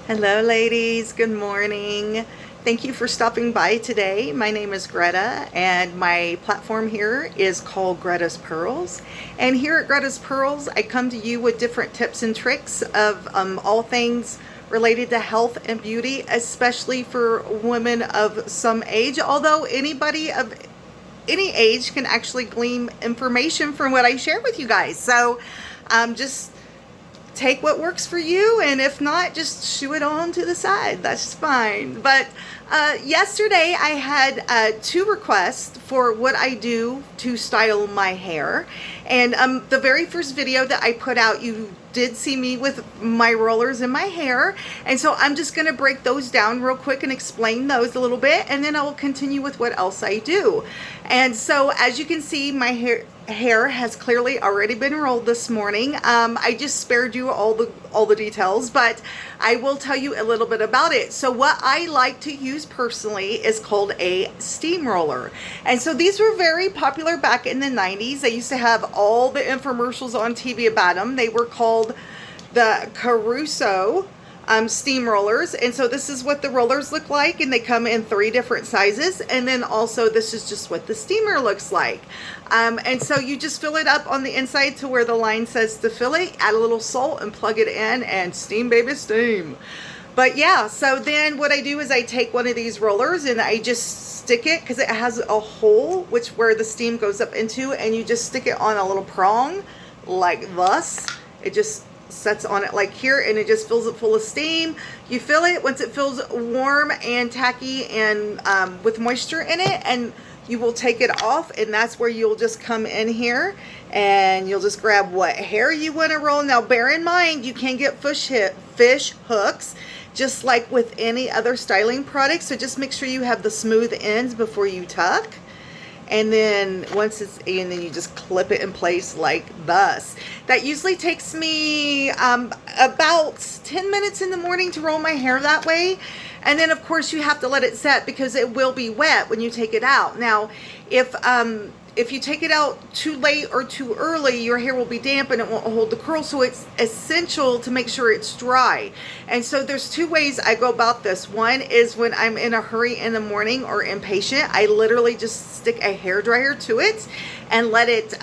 Hello, ladies. Good morning. Thank you for stopping by today. My name is Greta, and my platform here is called Greta's Pearls. And here at Greta's Pearls, I come to you with different tips and tricks of all things related to health and beauty, especially for women of some age. Although anybody of any age can actually glean information from what I share with you guys. So just take what works for you, and if not, just shoo it on to the side. That's fine. But yesterday I had two requests for what I do to style my hair, and the very first video that I put out, you did see me with my rollers in my hair, and so I'm just going to break those down real quick and explain those a little bit, and then I will continue with what else I do. And so as you can see, my hair has clearly already been rolled this morning. I just spared you all the details, but I will tell you a little bit about it. So what I like to use personally is called a steam roller. And so these were very popular back in the 90s. They used to have all the infomercials on TV about them. They were called the Caruso steam rollers, and so this is what the rollers look like, and they come in 3 different sizes. And then also this is just what the steamer looks like, and so you just fill it up on the inside to where the line says to fill it, add a little salt and plug it in, and steam, baby, steam. But yeah, so then what I do is I take one of these rollers and I just stick it, because it has a hole where the steam goes up into, and you just stick it on a little prong like thus. It just sets on it like here, and it just fills it full of steam. You fill it once it feels warm and tacky and with moisture in it, and you will take it off, and that's where you'll just come in here and you'll just grab what hair you want to roll. Now bear in mind, you can get fish hooks just like with any other styling product, so just make sure you have the smooth ends before you tuck. And then once it's in, then you just clip it in place like thus. That usually takes me about 10 minutes in the morning to roll my hair that way. And then of course you have to let it set, because it will be wet when you take it out. Now, if you take it out too late or too early, your hair will be damp and it won't hold the curl. So it's essential to make sure it's dry. And so there's 2 ways I go about this. One is when I'm in a hurry in the morning or impatient, I literally just stick a hair dryer to it and let it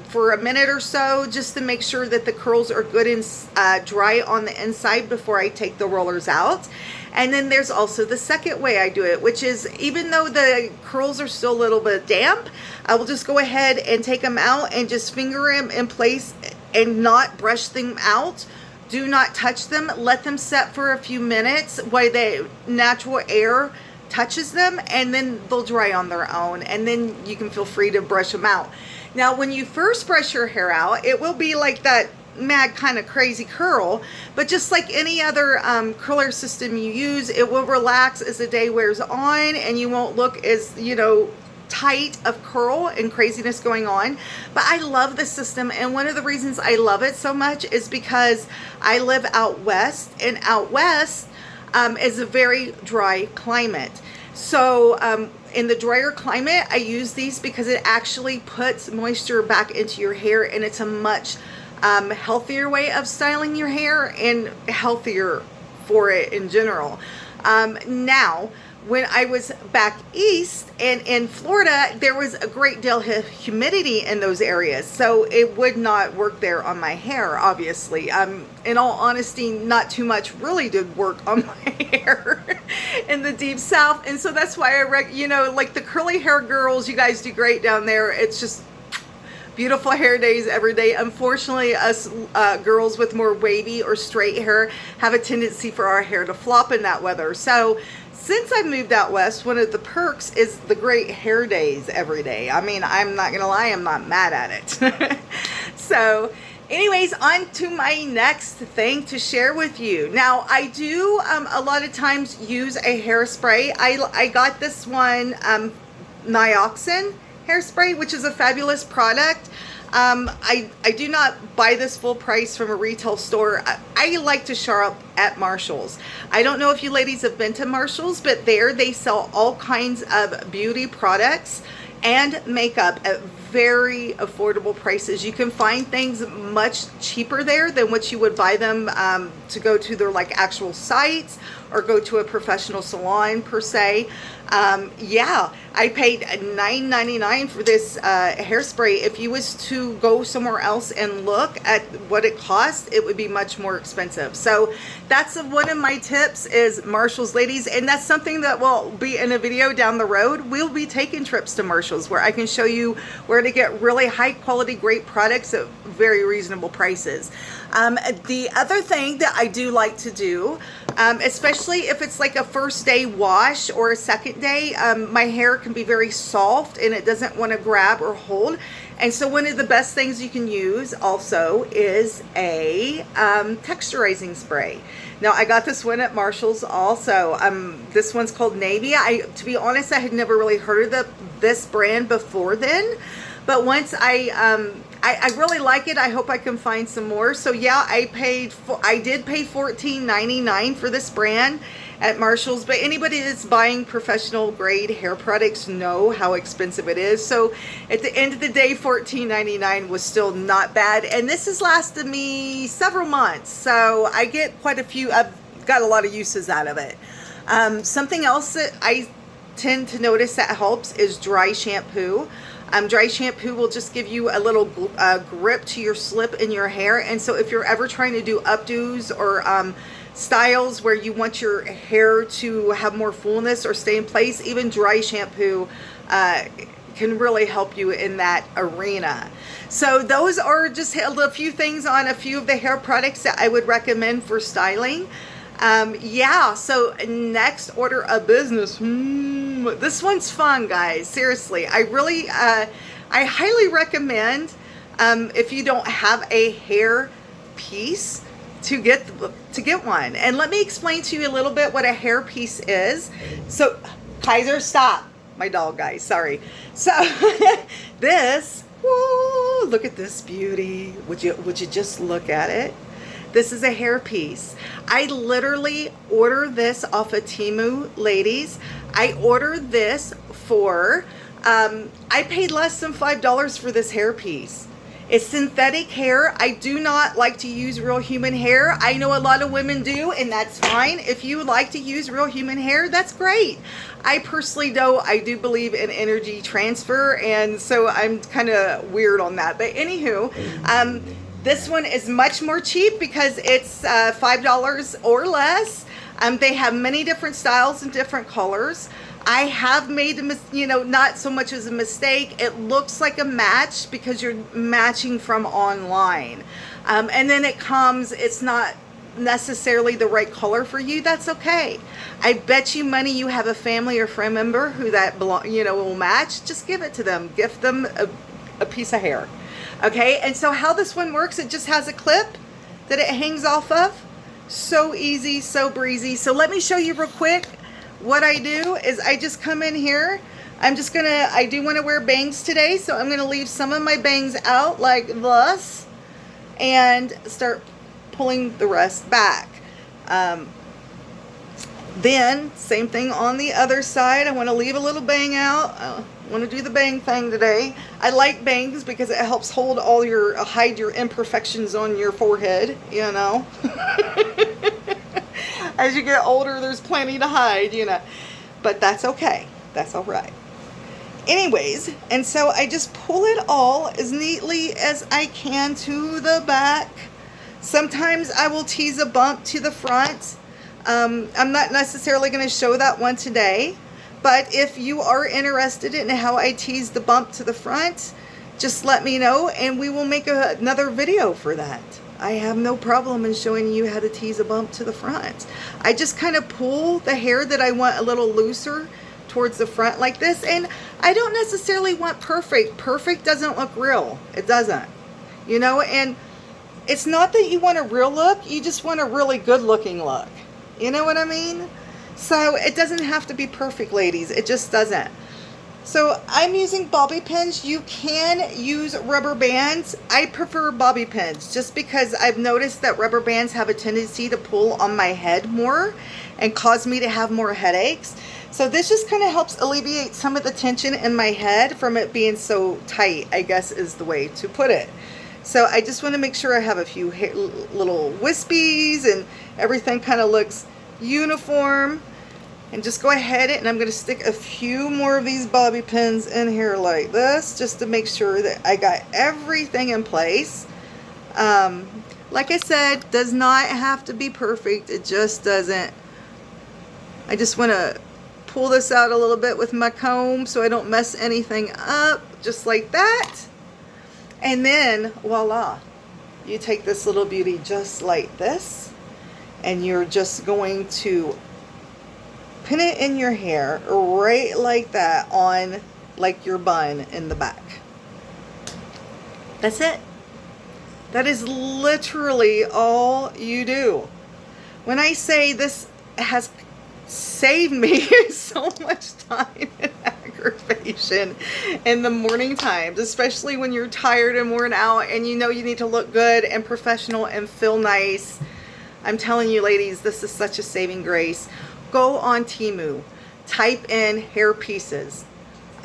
for a minute or so, just to make sure that the curls are good and dry on the inside before I take the rollers out. And then there's also the second way I do it, which is, even though the curls are still a little bit damp, I will just go ahead and take them out and just finger them in place and not brush them out. Do not touch them. Let them set for a few minutes while the natural air touches them, and then they'll dry on their own, and then you can feel free to brush them out. Now, when you first brush your hair out, it will be like that mad kind of crazy curl, but just like any other curler system you use, it will relax as the day wears on, and you won't look as, tight of curl and craziness going on. But I love this system, and one of the reasons I love it so much is because I live out west, and out west is a very dry climate. So in the drier climate, I use these because it actually puts moisture back into your hair, and it's a much healthier way of styling your hair, and healthier for it in general. Now, when I was back east and in Florida, there was a great deal of humidity in those areas, so it would not work there on my hair, obviously. In all honesty, not too much really did work on my hair in the deep south, and so that's why like the curly hair girls, you guys do great down there. It's just beautiful hair days every day. Unfortunately, us girls with more wavy or straight hair have a tendency for our hair to flop in that weather. So since I moved out west, one of the perks is the great hair days every day. I mean, I'm not gonna lie, I'm not mad at it. So anyways, on to my next thing to share with you. Now, I do a lot of times use a hairspray. I got this one, Nioxin hairspray, which is a fabulous product. I do not buy this full price from a retail store. I like to shop at Marshall's. I don't know if you ladies have been to Marshall's, but there they sell all kinds of beauty products and makeup at very affordable prices. You can find things much cheaper there than what you would buy them to go to their like actual sites or go to a professional salon per se. Yeah, I paid $9.99 for this hairspray. If you was to go somewhere else and look at what it costs, it would be much more expensive. So that's one of my tips is Marshall's, ladies, and that's something that will be in a video down the road. We'll be taking trips to Marshall's where I can show you where to get really high quality, great products at very reasonable prices. The other thing that I do like to do, especially if it's like a first day wash or a second day, my hair can be very soft and it doesn't want to grab or hold. And so one of the best things you can use also is a texturizing spray. Now I got this one at Marshall's also. This one's called Navy. To be honest, I had never really heard of this brand before then. But once I really like it. I hope I can find some more. So yeah, I did pay $14.99 for this brand at Marshall's, but anybody that's buying professional grade hair products know how expensive it is. So at the end of the day, $14.99 was still not bad. And this has lasted me several months. So I get quite a few, I've got a lot of uses out of it. Something else that I tend to notice that helps is dry shampoo. Dry shampoo will just give you a little grip to your slip in your hair. And so if you're ever trying to do updos or styles where you want your hair to have more fullness or stay in place, even dry shampoo can really help you in that arena. So those are just a few things on a few of the hair products that I would recommend for styling. Yeah, so next order of business. This one's fun, guys. Seriously, I highly recommend if you don't have a hair piece to get one. And let me explain to you a little bit what a hair piece is. So, Kaiser, stop. My dog, guys. Sorry. So this. Woo, look at this beauty. Would you just look at it? This is a hair piece. I literally order this off of Temu, ladies. I ordered this for, I paid less than $5 for this hair piece. It's synthetic hair. I do not like to use real human hair. I know a lot of women do, and that's fine. If you like to use real human hair, that's great. I personally, though, I do believe in energy transfer, and so I'm kind of weird on that. But anywho, this one is much more cheap because it's $5 or less. They have many different styles and different colors. I have made, not so much as a mistake. It looks like a match because you're matching from online. And then it's not necessarily the right color for you. That's okay. I bet you money you have a family or friend member who that will match. Just give it to them. Gift them a piece of hair. Okay, and so how this one works, it just has a clip that it hangs off of. So easy, so breezy. So let me show you real quick. What I do is I just come in here. I do want to wear bangs today, so I'm gonna leave some of my bangs out like this and start pulling the rest back. Then same thing on the other side. I want to leave a little bang out. I want to do the bang thing today. I like bangs because it helps hide your imperfections on your forehead, As you get older, there's plenty to hide, but that's okay. That's all right. Anyways, and so I just pull it all as neatly as I can to the back. Sometimes I will tease a bump to the front. I'm not necessarily going to show that one today, but if you are interested in how I tease the bump to the front, just let me know and we will make another video for that. I have no problem in showing you how to tease a bump to the front. I just kind of pull the hair that I want a little looser towards the front like this, and I don't necessarily want perfect. Perfect doesn't look real. It doesn't. And it's not that you want a real look, you just want a really good looking look. You know what I mean? So it doesn't have to be perfect, ladies. It just doesn't. So I'm using bobby pins. You can use rubber bands. I prefer bobby pins just because I've noticed that rubber bands have a tendency to pull on my head more and cause me to have more headaches. So this just kind of helps alleviate some of the tension in my head from it being so tight, I guess is the way to put it. So I just want to make sure I have a few little wispies and everything kind of looks uniform. And just go ahead and I'm going to stick a few more of these bobby pins in here like this, just to make sure that I got everything in place. Like I said, does not have to be perfect. It just doesn't. I just want to pull this out a little bit with my comb so I don't mess anything up, just like that. And then voila, you take this little beauty just like this, and you're just going to pin it in your hair right like that on like your bun in the back. That's it. That is literally all you do. When I say this has saved me so much time and aggravation in the morning times, especially when you're tired and worn out and you know you need to look good and professional and feel nice. I'm telling you ladies, this is such a saving grace. Go on Temu, type in hair pieces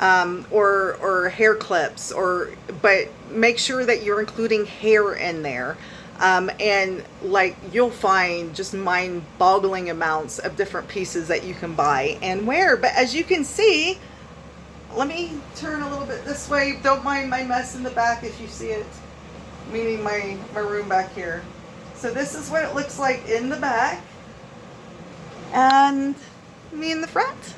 or hair clips, but make sure that you're including hair in there. And like you'll find just mind-boggling amounts of different pieces that you can buy and wear. But as you can see, let me turn a little bit this way. Don't mind my mess in the back if you see it, meaning my room back here. So this is what it looks like in the back. And me in the front.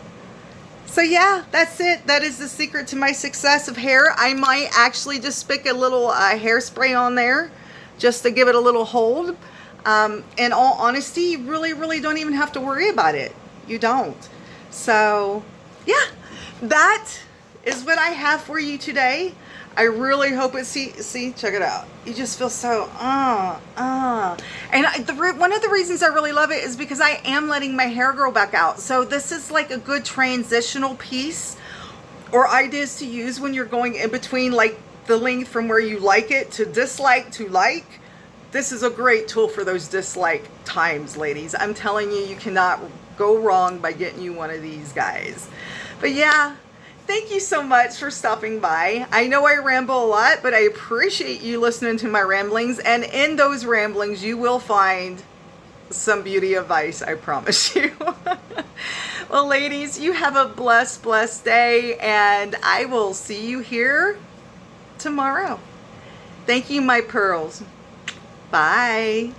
So yeah, that's it. That is the secret to my success of hair. I might actually just stick a little hairspray on there just to give it a little hold. In all honesty, you really don't even have to worry about it. You don't. So yeah, that is what I have for you today. I really hope it, see, check it out. You just feel so, And one of the reasons I really love it is because I am letting my hair grow back out. So this is like a good transitional piece or ideas to use when you're going in between like the length from where you like it to dislike to like. This is a great tool for those dislike times, ladies. I'm telling you, you cannot go wrong by getting you one of these guys. But yeah. Thank you so much for stopping by. I know I ramble a lot, but I appreciate you listening to my ramblings. And in those ramblings, you will find some beauty advice, I promise you. Well, ladies, you have a blessed day, and I will see you here tomorrow. Thank you, my pearls. Bye.